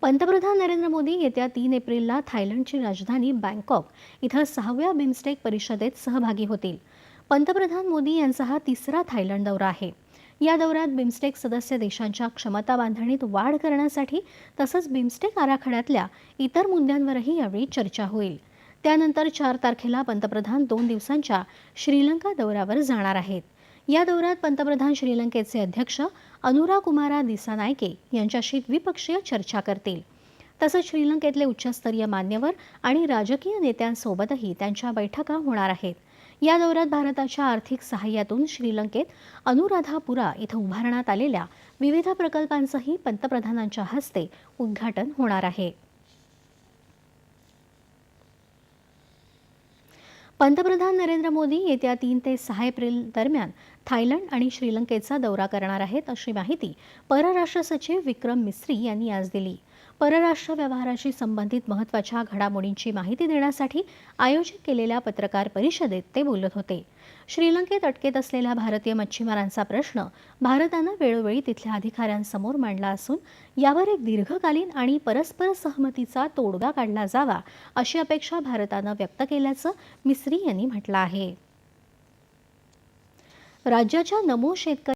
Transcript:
पंतप्रधान नरेंद्र मोदी येत्या 3 एप्रिलला थायलंडची राजधानी बँकॉक इथं 6व्या बिमस्टेक परिषदेत सहभागी होतील. पंतप्रधान मोदी यांचा हा तिसरा थायलंड दौरा आहे. या दौऱ्यात बिमस्टेक सदस्य देशांच्या क्षमता बांधणीत वाढ करण्यासाठी तसंच बिमस्टेक आराखड्यातल्या इतर मुद्द्यांवरही यावेळी चर्चा होईल. त्यानंतर 4 तारखेला पंतप्रधान 2 दिवसांच्या श्रीलंका दौऱ्यावर जाणार आहेत. या दौऱ्यात पंतप्रधान श्रीलंकेचे अध्यक्ष अनुराकुमारा दिसानायके यांच्याशी द्विपक्षीय चर्चा करतील. तसंच श्रीलंकेतले उच्चस्तरीय मान्यवर आणि राजकीय नेत्यांसोबतही त्यांच्या बैठका होणार आहेत. या दौऱ्यात भारताच्या आर्थिक सहाय्यातून श्रीलंकेत अनुराधापुरा इथं उभारण्यात आलेल्या विविध प्रकल्पांचंही पंतप्रधानांच्या हस्ते उद्घाटन होणार आहे. पंतप्रधान नरेंद्र मोदी येत्या 3 ते 6 एप्रिल दरम्यान थायलंड आणि श्रीलंकेचा दौरा करणार आहेत, अशी माहिती परराष्ट्र सचिव विक्रम मिस्री यांनी आज दिली. परराष्ट्र व्यवहाराशी संबंधित महत्त्वाच्या घडामोडींची माहिती देण्यासाठी आयोजित केलेल्या पत्रकार परिषदेत ते बोलत होते. श्रीलंकेत अटकेत असलेल्या भारतीय मच्छीमारांचा प्रश्न भारतानं वेळोवेळी तिथल्या अधिकाऱ्यांसमोर मांडला असून यावर एक दीर्घकालीन आणि परस्पर सहमतीचा तोडगा काढला जावा अशी अपेक्षा भारतानं व्यक्त केल्याचं मिस्री यांनी म्हटलं आहे. राज्याच्या नमो शेतकरी